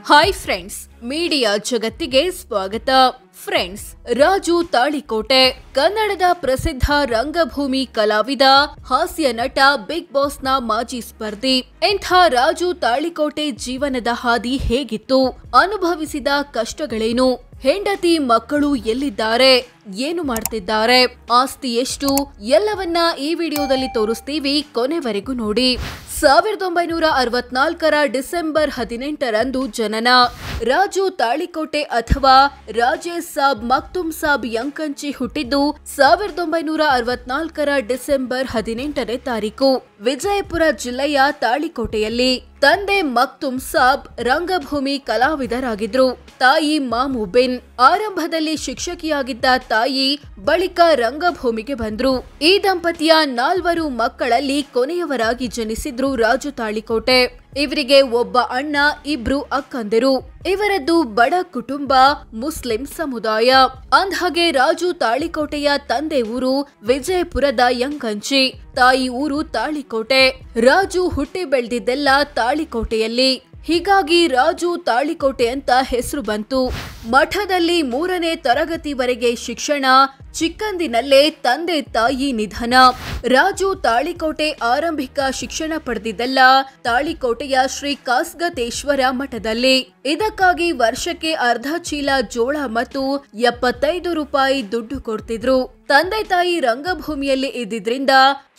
Hi friends, media ಜಗತ್ತಿಗೆ ಸ್ವಾಗತ. Friends, Raju Talikote ಕನ್ನಡದ ಪ್ರಸಿದ್ಧ ರಂಗಭೂಮಿ ಕಲಾವಿದ, ಹಾಸ್ಯ ನಟ, ಬಿಗ್ ಬಾಸ್ನ ಮಾಜಿ ಸ್ಪರ್ಧಿ. ಇಂಥ ರಾಜು ತಾಳಿಕೋಟೆ ಜೀವನದ ಹಾದಿ ಹೇಗಿತ್ತು? ಅನುಭವಿಸಿದ ಕಷ್ಟಗಳೇನು? ಹೆಂಡತಿ ಮಕ್ಕಳು ಎಲ್ಲಿದ್ದಾರೆ? ಏನು ಮಾಡ್ತಿದ್ದಾರೆ? ಆಸ್ತಿ ಎಷ್ಟು? ಎಲ್ಲವನ್ನ ಈ ವಿಡಿಯೋದಲ್ಲಿ ತೋರಿಸ್ತೀವಿ, ಕೊನೆವರೆಗೂ ನೋಡಿ. 1964ರ ಡಿಸೆಂಬರ್ 18ರಂದು ಜನನ. ರಾಜು ತಾಳಿಕೋಟೆ ಅಥವಾ ರಾಜೇಶ್ ಸಾಬ್ ಮಕ್ತುಮ್ ಸಾಬ್ ಯಂಕಂಚಿ ಹುಟ್ಟಿದ್ದು 1964ರ ಡಿಸೆಂಬರ್ 18ನೇ ತಾರೀಕು ವಿಜಯಪುರ ಜಿಲ್ಲೆಯ ತಾಳಿಕೋಟೆಯಲ್ಲಿ. ತಂದೆ ಮಕ್ತುಮ್ ಸಾಬ್ ರಂಗಭೂಮಿ ಕಲಾವಿದರಾಗಿದ್ರು. ತಾಯಿ ಮಾಮೂಬಿನ್ ಆರಂಭದಲ್ಲಿ ಶಿಕ್ಷಕಿಯಾಗಿದ್ದ ತಾಯಿ ಬಳಿಕ ರಂಗಭೂಮಿಗೆ ಬಂದ್ರು. ಈ ದಂಪತಿಯ 4 ಮಕ್ಕಳಲ್ಲಿ ಕೊನೆಯವರಾಗಿ ಜನಿಸಿದ್ರು ರಾಜು ತಾಳಿಕೋಟೆ. ಇವರಿಗೆ ಒಬ್ಬ ಅಣ್ಣ, 2 ಅಕ್ಕಂದಿರು. ಇವರದ್ದು ಬಡ ಕುಟುಂಬ, ಮುಸ್ಲಿಂ ಸಮುದಾಯ. ಅಂದ್ಹಾಗೆ ರಾಜು ತಾಳಿಕೋಟೆಯ ತಂದೆ ಊರು ವಿಜಯಪುರದ ಯಂಕಂಚಿ, ತಾಯಿ ಊರು ತಾಳಿಕೋಟೆ. ರಾಜು ಹುಟ್ಟಿ ಬೆಳೆದಿದ್ದೆಲ್ಲ ತಾಳಿಕೋಟೆಯಲ್ಲಿ. ಹೀಗಾಗಿ ರಾಜು ತಾಳಿಕೋಟೆ ಅಂತ ಹೆಸರು ಬಂತು. ಮಠದಲ್ಲಿ 3ನೇ ತರಗತಿವರೆಗೆ ಶಿಕ್ಷಣ. ಚಿಕ್ಕಂದಿನಲ್ಲೇ ತಂದೆ ತಾಯಿ ನಿಧನ. ರಾಜು ತಾಳಿಕೋಟೆ ಆರಂಭಿಕ ಶಿಕ್ಷಣ ಪಡೆದಿದ್ದೆಲ್ಲ ತಾಳಿಕೋಟೆಯ ಶ್ರೀ ಕಾಸ್ಗತೇಶ್ವರ ಮಠದಲ್ಲಿ. ಇದಕ್ಕಾಗಿ ವರ್ಷಕ್ಕೆ ಅರ್ಧ ಚೀಲ ಜೋಳ ಮತ್ತು 75 ರೂಪಾಯಿ ದುಡ್ಡು ಕೊಡ್ತಿದ್ರು. ತಂದೆ ತಾಯಿ ರಂಗಭೂಮಿಯಲ್ಲಿ ಇದ್ದಿದ್ರಿಂದ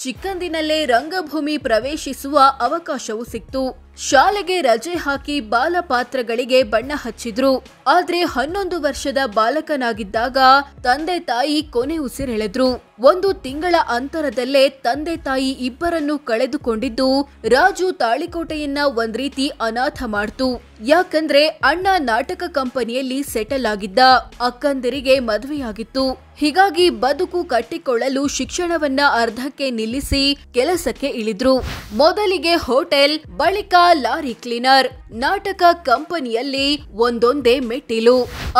ಚಿಕ್ಕಂದಿನಲ್ಲೇ ರಂಗಭೂಮಿ ಪ್ರವೇಶಿಸುವ ಅವಕಾಶವೂ ಸಿಕ್ತು. ಶಾಲೆಗೆ ರಜೆ ಹಾಕಿ ಬಾಲಪಾತ್ರಗಳಿಗೆ ಬಣ್ಣ ಹಚ್ಚಿದ್ರು. ಆದ್ರೆ 11 ವರ್ಷದ ಬಾಲಕನಾಗಿದ್ದಾಗ ತಂದೆ ತಾಯಿ ಕೊನೆ ಉಸಿರೆಳೆದ್ರು. 1 ತಿಂಗಳ ಅಂತರದಲ್ಲೇ ತಂದೆ ತಾಯಿ ಇಬ್ಬರನ್ನು ಕಳೆದುಕೊಂಡಿದ್ದು ರಾಜು ತಾಳಿಕೋಟೆಯನ್ನ ಒಂದ್ ರೀತಿ ಅನಾಥ ಮಾಡ್ತು. ಯಾಕಂದ್ರೆ ಅಣ್ಣ ನಾಟಕ ಕಂಪನಿಯಲ್ಲಿ ಸೆಟಲ್ ಆಗಿದ್ದ, ಅಕ್ಕಂದಿರಿಗೆ ಮದುವೆಯಾಗಿತ್ತು. ಹೀಗಾಗಿ ಬದುಕು ಕಟ್ಟಿಕೊಳ್ಳಲು ಶಿಕ್ಷಣವನ್ನ ಅರ್ಧಕ್ಕೆ ನಿಲ್ಲಿಸಿ ಕೆಲಸಕ್ಕೆ ಇಳಿದ್ರು. ಮೊದಲಿಗೆ ಹೋಟೆಲ್, ಬಳಿಕ ಲಾರಿ ಕ್ಲೀನರ್. ನಾಟಕ ಕಂಪನಿಯಲ್ಲಿ ಒಂದೊಂದೇ ಮೆಟ್ಟಿಲು.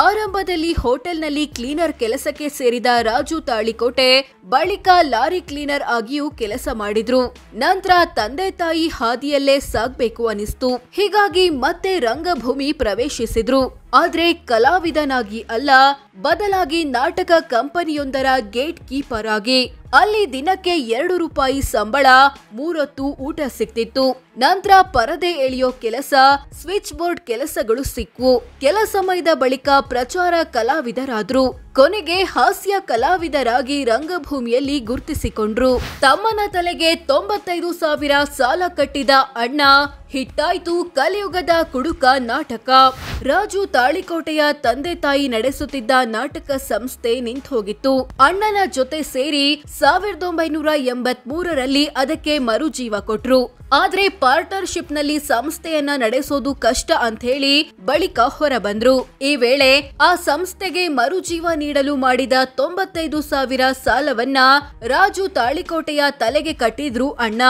ಆರಂಭದಲ್ಲಿ ಹೋಟೆಲ್ನಲ್ಲಿ ಕ್ಲೀನರ್ ಕೆಲಸಕ್ಕೆ ಸೇರಿದ ರಾಜು ತಾಳಿಕೋಟೆ ಬಳಿಕ ಲಾರಿ ಕ್ಲೀನರ್ ಆಗಿಯೂ ಕೆಲಸ ಮಾಡಿದ್ರು. ನಂತರ ತಂದೆ ತಾಯಿ ಹಾದಿಯಲ್ಲೇ ಸಾಗ್ಬೇಕು ಅನಿಸ್ತು. ಹೀಗಾಗಿ ಮತ್ತೆ ರಂಗಭೂಮಿ ಪ್ರವೇಶಿಸಿದ್ರು. ಆದ್ರೆ ಕಲಾವಿದನಾಗಿ ಅಲ್ಲ, ಬದಲಾಗಿ ನಾಟಕ ಕಂಪನಿಯೊಂದರ ಗೇಟ್ ಕೀಪರ್ ಆಗಿ. ಅಲ್ಲಿ ದಿನಕ್ಕೆ 2 ರೂಪಾಯಿ ಸಂಬಳ, 3 ಹೊತ್ತು ಊಟ ಸಿಕ್ತಿತ್ತು. ನಂತರ ಪರದೆ ಎಳೆಯೋ ಕೆಲಸ, ಸ್ವಿಚ್ ಬೋರ್ಡ್ ಕೆಲಸಗಳು ಸಿಕ್ವು. ಕೆಲ ಸಮಯದ ಬಳಿಕ ಪ್ರಚಾರ ಕಲಾವಿದರಾದ್ರು. ಕೊನೆಗೆ ಹಾಸ್ಯ ಕಲಾವಿದರಾಗಿ ರಂಗಭೂಮಿಯಲ್ಲಿ ಗುರ್ತಿಸಿಕೊಂಡ್ರು. ತಮ್ಮನ ತಲೆಗೆ 95,000 ಸಾಲ ಕಟ್ಟಿದ ಅಣ್ಣ. ಹಿಟ್ಟಾಯ್ತು ಕಲಿಯುಗದ ಕುಡುಕ ನಾಟಕ. ರಾಜು ತಾಳಿಕೋಟೆಯ ತಂದೆ ತಾಯಿ ನಡೆಸುತ್ತಿದ್ದ ನಾಟಕ ಸಂಸ್ಥೆ ನಿಂತೋಗಿತ್ತು. ಅಣ್ಣನ ಜೊತೆ ಸೇರಿ 1983ರಲ್ಲಿ ಅದಕ್ಕೆ ಮರುಜೀವ ಕೊಟ್ರು. ಆದ್ರೆ ಪಾರ್ಟ್ನರ್ಶಿಪ್ ನಲ್ಲಿ ಸಂಸ್ಥೆಯನ್ನ ನಡೆಸೋದು ಕಷ್ಟ ಅಂತ ಹೇಳಿ ಬಳಿಕ ಹೊರ ಬಂದ್ರು. ಈ ವೇಳೆ ಆ ಸಂಸ್ಥೆಗೆ ಮರುಜೀವ ನೀಡಲು ಮಾಡಿದ 95,000 ಸಾಲವನ್ನ ರಾಜು ತಾಳಿಕೋಟೆಯ ತಲೆಗೆ ಕಟ್ಟಿದ್ರು ಅಣ್ಣ.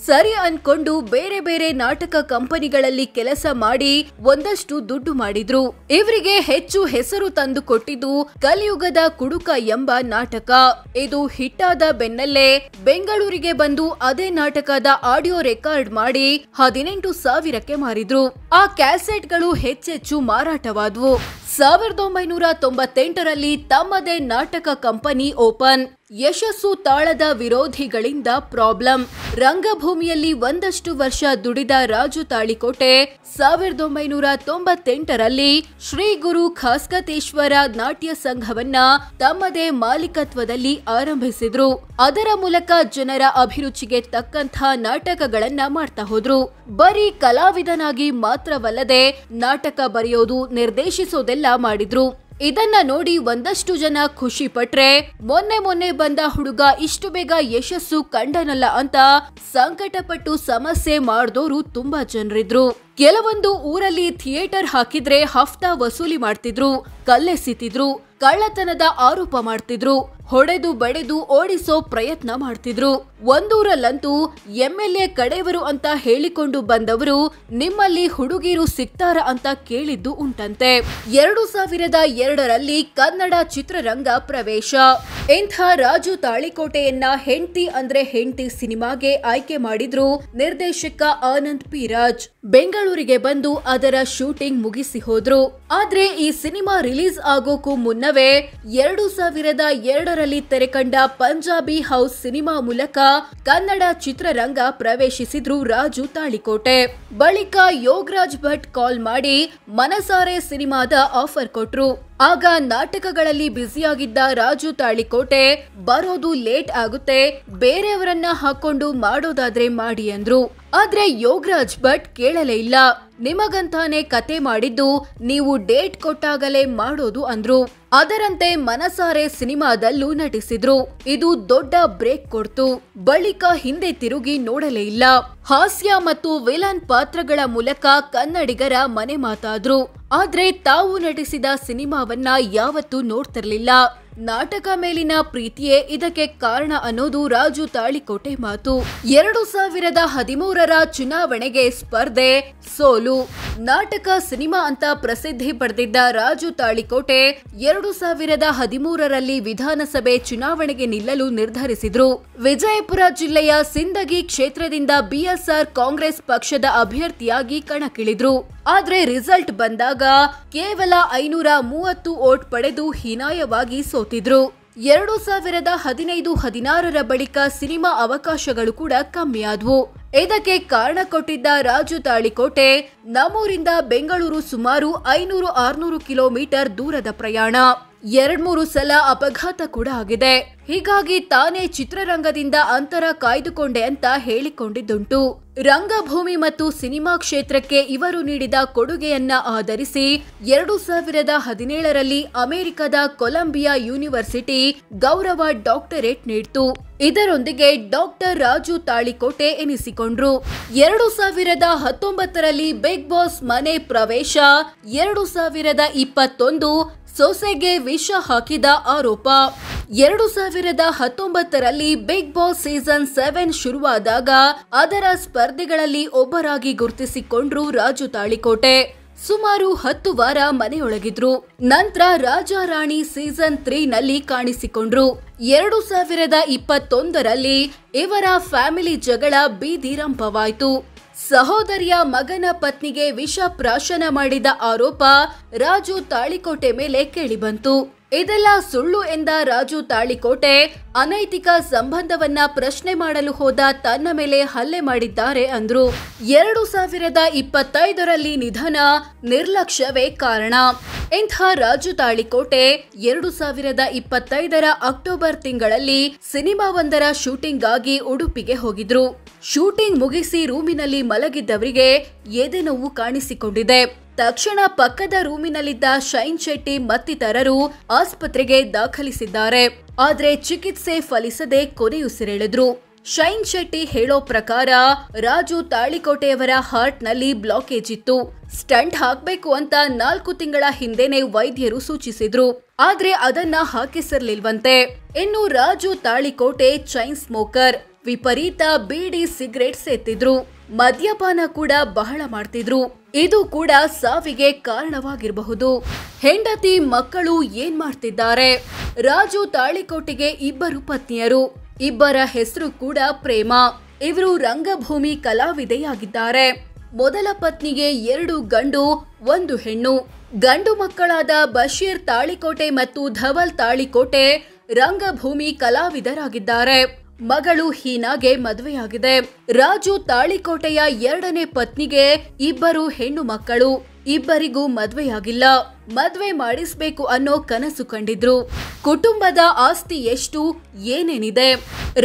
ಸರಿ ಅನ್ಕೊಂಡು ಬೇರೆ ಬೇರೆ ನಾಟಕ ಕಂಪನಿಗಳಲ್ಲಿ ಕೆಲಸ ಮಾಡಿ ಒಂದಷ್ಟು ದುಡ್ಡು ಮಾಡಿದ್ರು. ಇವರಿಗೆ ಹೆಚ್ಚು ಹೆಸರು ತಂದು ಕೊಟ್ಟಿದ್ದು ಕಲಿಯುಗದ ಕುಡುಕ ಎಂಬ ನಾಟಕ. ಇದು ಹಿಟ್ಟಾದ ಬೆನ್ನಲ್ಲೇ ಬೆಂಗಳೂರಿಗೆ ಬಂದು ಅದೇ ನಾಟಕದ ಆಡಿಯೋ ರೆಕಾರ್ಡ್ ಮಾಡಿ 18,000ಕ್ಕೆ ಮಾರಿದ್ರು. ಆ ಕ್ಯಾಸೆಟ್ಗಳು ಹೆಚ್ಚೆಚ್ಚು ಮಾರಾಟವಾದವು. 1998ರಲ್ಲಿ ತಮ್ಮದೇ ನಾಟಕ ಕಂಪನಿ ಓಪನ್. ಯಶಸ್ಸು ತಾಳದ ವಿರೋಧಿಗಳಿಂದ ಪ್ರಾಬ್ಲಮ್. ರಂಗಭೂಮಿಯಲ್ಲಿ ಒಂದಷ್ಟು ವರ್ಷ ದುಡಿದ ರಾಜು ತಾಳಿಕೋಟೆ 1998ರಲ್ಲಿ ಶ್ರೀ ಗುರು ಕಾಸ್ಗತೇಶ್ವರ ನಾಟ್ಯ ಸಂಘವನ್ನ ತಮ್ಮದೇ ಮಾಲೀಕತ್ವದಲ್ಲಿ ಆರಂಭಿಸಿದ್ರು. ಅದರ ಮೂಲಕ ಜನರ ಅಭಿರುಚಿಗೆ ತಕ್ಕಂಥ ನಾಟಕಗಳನ್ನ ಮಾಡ್ತಾ ಹೋದ್ರು. ಬರೀ ಕಲಾವಿದನಾಗಿ ಮಾತ್ರವಲ್ಲದೆ ನಾಟಕ ಬರೆಯೋದು, ನಿರ್ದೇಶಿಸೋದೆಲ್ಲ ಮಾಡಿದ್ರು. ಇದನ್ನ ನೋಡಿ ಒಂದಷ್ಟು ಜನ ಖುಷಿ ಪಟ್ರೆ, ಮೊನ್ನೆ ಬಂದ ಹುಡುಗ ಇಷ್ಟು ಬೇಗ ಯಶಸ್ಸು ಕಂಡನಲ್ಲ ಅಂತ ಸಂಕಟಪಟ್ಟು ಸಮಸ್ಯೆ ಮಾಡ್ದೋರು ತುಂಬಾ ಜನರಿದ್ರು. ಕೆಲವೊಂದು ಊರಲ್ಲಿ ಥಿಯೇಟರ್ ಹಾಕಿದ್ರೆ ಹಫ್ತಾ ವಸೂಲಿ ಮಾಡ್ತಿದ್ರು, ಕಲ್ಲೆಸಿತಿದ್ರು, ಕಳ್ಳತನದ ಆರೋಪ ಮಾಡ್ತಿದ್ರು, ಹೊಡೆದು ಬಡೆದು ಓಡಿಸೋ ಪ್ರಯತ್ನ ಮಾಡ್ತಿದ್ರು. ಒಂದೂರಲ್ಲಂತೂ MLA ಕಡೆಯವರು ಅಂತ ಹೇಳಿಕೊಂಡು ಬಂದವರು ನಿಮ್ಮಲ್ಲಿ ಹುಡುಗಿರು ಸಿಗ್ತಾರ ಅಂತ ಕೇಳಿದ್ದು ಉಂಟಂತೆ. 2002ರಲ್ಲಿ ಕನ್ನಡ ಚಿತ್ರರಂಗ ಪ್ರವೇಶ. ಇಂಥ ರಾಜು ತಾಳಿಕೋಟೆಯನ್ನ ಹೆಂಡ್ತಿ ಅಂದ್ರೆ ಹೆಂಡ್ತಿ ಸಿನಿಮಾಗೆ ಆಯ್ಕೆ ಮಾಡಿದ್ರು ನಿರ್ದೇಶಕ ಆನಂದ್ ಪಿ ರಾಜ್. ಬೆಂಗಳೂರು ಬೆಂಗಳೂರಿಗೆ ಬಂದು ಅದರ ಶೂಟಿಂಗ್ ಮುಗಿಸಿ ಹೋದ್ರು. ಆದ್ರೆ ಈ ಸಿನಿಮಾ ರಿಲೀಸ್ ಆಗೋಕು ಮುನ್ನವೇ 2002ರಲ್ಲಿ ತೆರೆಕಂಡ ಪಂಜಾಬಿ ಹೌಸ್ ಸಿನಿಮಾ ಮೂಲಕ ಕನ್ನಡ ಚಿತ್ರರಂಗ ಪ್ರವೇಶಿಸಿದ್ರು ರಾಜು ತಾಳಿಕೋಟೆ. ಬಳಿಕ ಯೋಗರಾಜ್ ಭಟ್ ಕಾಲ್ ಮಾಡಿ ಮನಸಾರೆ ಸಿನಿಮಾದ ಆಫರ್ ಕೊಟ್ರು. ಆಗ ನಾಟಕಗಳಲ್ಲಿ ಬ್ಯುಸಿಯಾಗಿದ್ದ ರಾಜು ತಾಳಿಕೋಟೆ ಬರೋದು ಲೇಟ್ ಆಗುತ್ತೆ, ಬೇರೆಯವರನ್ನ ಹಾಕೊಂಡು ಮಾಡೋದಾದ್ರೆ ಮಾಡಿ ಅಂದ್ರು. ಆದ್ರೆ ಯೋಗರಾಜ್ ಭಟ್ ಕೇಳಲೇ ಇಲ್ಲ. ನಿಮಗಂತಾನೆ ಕತೆ ಮಾಡಿದ್ದು, ನೀವು ಡೇಟ್ ಕೊಟ್ಟಾಗಲೇ ಮಾಡೋದು ಅಂದ್ರು. ಅದರಂತೆ ಮನಸಾರೆ ಸಿನಿಮಾದಲ್ಲೂ ನಟಿಸಿದ್ರು. ಇದು ದೊಡ್ಡ ಬ್ರೇಕ್ ಕೊಡ್ತು. ಬಳಿಕ ಹಿಂದೆ ತಿರುಗಿ ನೋಡಲೇ ಇಲ್ಲ. ಹಾಸ್ಯ ಮತ್ತು ವಿಲನ್ ಪಾತ್ರಗಳ ಮೂಲಕ ಕನ್ನಡಿಗರ ಮನೆ ಮಾತಾದ್ರು. ಆದ್ರೆ ತಾವು ನಟಿಸಿದ ಸಿನಿಮಾವನ್ನ ಯಾವತ್ತೂ ನೋಡ್ತಿರ್ಲಿಲ್ಲ. ನಾಟಕ ಮೇಲಿನ ಪ್ರೀತಿಯೇ ಇದಕ್ಕೆ ಕಾರಣ ಅನ್ನೋದು ರಾಜು ತಾಳಿಕೋಟೆ ಮಾತು. 2013ರ ಚುನಾವಣೆಗೆ ಸ್ಪರ್ಧೆ, ಸೋಲು. ನಾಟಕ ಸಿನಿಮಾ ಅಂತ ಪ್ರಸಿದ್ಧಿ ಪಡೆದಿದ್ದ ರಾಜು ತಾಳಿಕೋಟೆ 2013ರಲ್ಲಿ ವಿಧಾನಸಭೆ ಚುನಾವಣೆಗೆ ನಿಲ್ಲಲು ನಿರ್ಧರಿಸಿದ್ರು. ವಿಜಯಪುರ ಜಿಲ್ಲೆಯ ಸಿಂದಗಿ ಕ್ಷೇತ್ರದಿಂದ ಬಿಎಸ್ಆರ್ ಕಾಂಗ್ರೆಸ್ ಪಕ್ಷದ ಅಭ್ಯರ್ಥಿಯಾಗಿ ಕಣಕ್ಕಿಳಿದ್ರು. ಆದ್ರೆ ರಿಸಲ್ಟ್ ಬಂದಾಗ ಕೇವಲ 530 ವೋಟ್ ಪಡೆದು ಹೀನಾಯವಾಗಿ ಸೋತಿದ್ರು. 2015-16ರ ಬಳಿಕ ಸಿನಿಮಾ ಅವಕಾಶಗಳು ಕೂಡ ಕಮ್ಮಿಯಾದವು. ಇದಕ್ಕೆ ಕಾರಣ ಕೊಟ್ಟಿದ್ದ ರಾಜು ತಾಳಿಕೋಟೆ, ನಮ್ಮೂರಿಂದ ಬೆಂಗಳೂರು ಸುಮಾರು 500-600 ಕಿಲೋಮೀಟರ್ ದೂರದ ಪ್ರಯಾಣ, 2-3 ಸಲ ಅಪಘಾತ ಕೂಡ ಆಗಿದೆ. ಹೀಗಾಗಿ ತಾನೇ ಚಿತ್ರರಂಗದಿಂದ ಅಂತರ ಕಾಯ್ದುಕೊಂಡೆ ಅಂತ ಹೇಳಿಕೊಂಡಿದ್ದುಂಟು. ರಂಗಭೂಮಿ ಮತ್ತು ಸಿನಿಮಾ ಕ್ಷೇತ್ರಕ್ಕೆ ಇವರು ನೀಡಿದ ಕೊಡುಗೆಯನ್ನ ಆಧರಿಸಿ 2017ರಲ್ಲಿ ಅಮೆರಿಕದ ಕೊಲಂಬಿಯಾ ಯೂನಿವರ್ಸಿಟಿ ಗೌರವ ಡಾಕ್ಟರೇಟ್ ನೀಡಿತು. ಇದರೊಂದಿಗೆ ಡಾಕ್ಟರ್ ರಾಜು ತಾಳಿಕೋಟೆ ಎನಿಸಿಕೊಂಡ್ರು. 2019ರಲ್ಲಿ ಬಿಗ್ ಬಾಸ್ ಮನೆ ಪ್ರವೇಶ, 2021 ಸೊಸೆಗೆ ವಿಷ ಹಾಕಿದ ಆರೋಪ. 2019ರಲ್ಲಿ ಬಿಗ್ ಬಾಸ್ ಸೀಸನ್ 7 ಶುರುವಾದಾಗ ಅದರ ಸ್ಪರ್ಧಿಗಳಲ್ಲಿ ಒಬ್ಬರಾಗಿ ಗುರುತಿಸಿಕೊಂಡ್ರು ರಾಜು ತಾಳಿಕೋಟೆ. ಸುಮಾರು 10 ವಾರ ಮನೆಯೊಳಗಿದ್ರು. ನಂತರ ರಾಜಾ ರಾಣಿ ಸೀಸನ್ 3ನಲ್ಲಿ ಕಾಣಿಸಿಕೊಂಡ್ರು. 2021ರಲ್ಲಿ ಇವರ ಫ್ಯಾಮಿಲಿ ಜಗಳ ಬೀದಿ ರಂಪವಾಯಿತು. ಸಹೋದರಿಯ ಮಗನ ಪತ್ನಿಗೆ ವಿಷ ಪ್ರಾಶನ ಮಾಡಿದ ಆರೋಪ ರಾಜು ತಾಳಿಕೋಟೆ ಮೇಲೆ ಕೇಳಿಬಂತು. ಇದೆಲ್ಲ ಸುಳ್ಳು ಎಂದ ರಾಜು ತಾಳಿಕೋಟೆ ಅನೈತಿಕ ಸಂಬಂಧವನ್ನ ಪ್ರಶ್ನೆ ಮಾಡಲು ಹೋದ ತನ್ನ ಮೇಲೆ ಹಲ್ಲೆ ಮಾಡಿದ್ದಾರೆ ಅಂದ್ರು. 2025ರಲ್ಲಿ ನಿಧನ, ನಿರ್ಲಕ್ಷ್ಯವೇ ಕಾರಣ. ಇಂಥ ರಾಜು ತಾಳಿಕೋಟೆ 2025ರ ಅಕ್ಟೋಬರ್ ತಿಂಗಳಲ್ಲಿ ಸಿನಿಮಾವೊಂದರ ಶೂಟಿಂಗ್ ಆಗಿ ಉಡುಪಿಗೆ ಹೋಗಿದ್ರು. ಶೂಟಿಂಗ್ ಮುಗಿಸಿ ರೂಮಿನಲ್ಲಿ ಮಲಗಿದ್ದವರಿಗೆ ಎದೆನೋವು ಕಾಣಿಸಿಕೊಂಡಿದೆ. ತಕ್ಷಣ ಪಕ್ಕದ ರೂಮಿನಲ್ಲಿದ್ದ ಶೈನ್ ಶೆಟ್ಟಿ ಮತ್ತಿತರರು ಆಸ್ಪತ್ರೆಗೆ ದಾಖಲಿಸಿದ್ದಾರೆ. ಆದ್ರೆ ಚಿಕಿತ್ಸೆ ಫಲಿಸದೆ ಕೊನೆಯುಸಿರೆಳೆದ್ರು. ಶೈನ್ ಶೆಟ್ಟಿ ಹೇಳೋ ಪ್ರಕಾರ ರಾಜು ತಾಳಿಕೋಟೆಯವರ ಹಾರ್ಟ್ ನಲ್ಲಿ ಬ್ಲಾಕೇಜ್ ಇತ್ತು. ಸ್ಟಂಟ್ ಹಾಕ್ಬೇಕು ಅಂತ 4 ತಿಂಗಳ ಹಿಂದೆನೆ ವೈದ್ಯರು ಸೂಚಿಸಿದ್ರು. ಆದ್ರೆ ಅದನ್ನ ಹಾಕಿಸಿರ್ಲಿಲ್ವಂತೆ. ಇನ್ನು ರಾಜು ತಾಳಿಕೋಟೆ ಚೈನ್ ಸ್ಮೋಕರ್, ವಿಪರೀತ ಬೀಡಿ ಸಿಗರೇಟ್ ಸೇತಿದ್ರು. ಮದ್ಯಪಾನ ಕೂಡ ಬಹಳ ಮಾಡ್ತಿದ್ರು. ಇದು ಕೂಡ ಸಾವಿಗೆ ಕಾರಣವಾಗಿರಬಹುದು. ಹೆಂಡತಿ ಮಕ್ಕಳು ಏನ್ ಮಾಡ್ತಿದ್ದಾರೆ? ರಾಜು ತಾಳಿಕೋಟೆಗೆ 2 ಪತ್ನಿಯರು, ಇಬ್ಬರ ಹೆಸರು ಕೂಡ ಪ್ರೇಮ. ಇವರು ರಂಗಭೂಮಿ ಕಲಾವಿದೆಯಾಗಿದ್ದಾರೆ. ಮೊದಲ ಪತ್ನಿಗೆ 2 ಗಂಡು 1 ಹೆಣ್ಣು. ಗಂಡು ಮಕ್ಕಳಾದ ಬಶೀರ್ ತಾಳಿಕೋಟೆ ಮತ್ತು ಧವಲ್ ತಾಳಿಕೋಟೆ ರಂಗಭೂಮಿ ಕಲಾವಿದರಾಗಿದ್ದಾರೆ. ಮಗಳು ಹೀನಾಗೆ ಮದುವೆಯಾಗಿದೆ. ರಾಜು ತಾಳಿಕೋಟೆಯ 2ನೇ ಪತ್ನಿಗೆ 2 ಹೆಣ್ಣು ಮಕ್ಕಳು. ಇಬ್ಬರಿಗೂ ಮದುವೆಯಾಗಿಲ್ಲ. ಮದುವೆ ಮಾಡಿಸ್ಬೇಕು ಅನ್ನೋ ಕನಸು ಕಂಡಿದ್ರು. ಕುಟುಂಬದ ಆಸ್ತಿ ಎಷ್ಟು, ಏನೇನಿದೆ?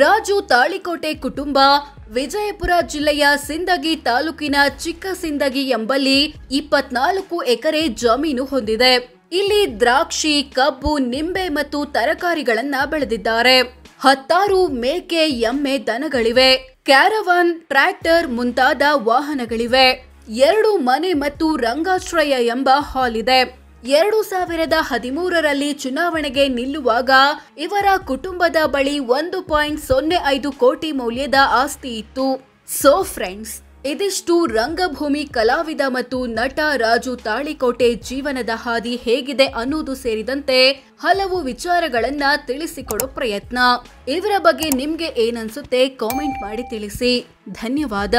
ರಾಜು ತಾಳಿಕೋಟೆ ಕುಟುಂಬ ವಿಜಯಪುರ ಜಿಲ್ಲೆಯ ಸಿಂದಗಿ ತಾಲೂಕಿನ ಚಿಕ್ಕ ಸಿಂದಗಿ ಎಂಬಲ್ಲಿ 24 ಎಕರೆ ಜಮೀನು ಹೊಂದಿದೆ. ಇಲ್ಲಿ ದ್ರಾಕ್ಷಿ, ಕಬ್ಬು, ನಿಂಬೆ ಮತ್ತು ತರಕಾರಿಗಳನ್ನ ಬೆಳೆದಿದ್ದಾರೆ. 10 ಮೇಕೆ, ಎಮ್ಮೆ, ದನಗಳಿವೆ. ಕ್ಯಾರವಾನ್, ಟ್ರ್ಯಾಕ್ಟರ್ ಮುಂತಾದ ವಾಹನಗಳಿವೆ. 2 ಮನೆ ಮತ್ತು ರಂಗಾಶ್ರಯ ಎಂಬ ಹಾಲ್ ಇದೆ. 2013ರಲ್ಲಿ ಚುನಾವಣೆಗೆ ನಿಲ್ಲುವಾಗ ಇವರ ಕುಟುಂಬದ ಬಳಿ 1.05 ಕೋಟಿ ಮೌಲ್ಯದ ಆಸ್ತಿ ಇತ್ತು. ಸೋ ಫ್ರೆಂಡ್ಸ್, ಇದಿಷ್ಟು ರಂಗಭೂಮಿ ಕಲಾವಿದ ಮತ್ತು ನಟ ರಾಜು ತಾಳಿಕೋಟೆ ಜೀವನದ ಹಾದಿ ಹೇಗಿದೆ ಅನ್ನೋದು ಸೇರಿದಂತೆ ಹಲವು ವಿಚಾರಗಳನ್ನ ತಿಳಿಸಿಕೊಡೋ ಪ್ರಯತ್ನ. ಇವರ ಬಗ್ಗೆ ನಿಮ್ಗೆ ಏನನ್ಸುತ್ತೆ ಕಾಮೆಂಟ್ ಮಾಡಿ ತಿಳಿಸಿ. ಧನ್ಯವಾದ.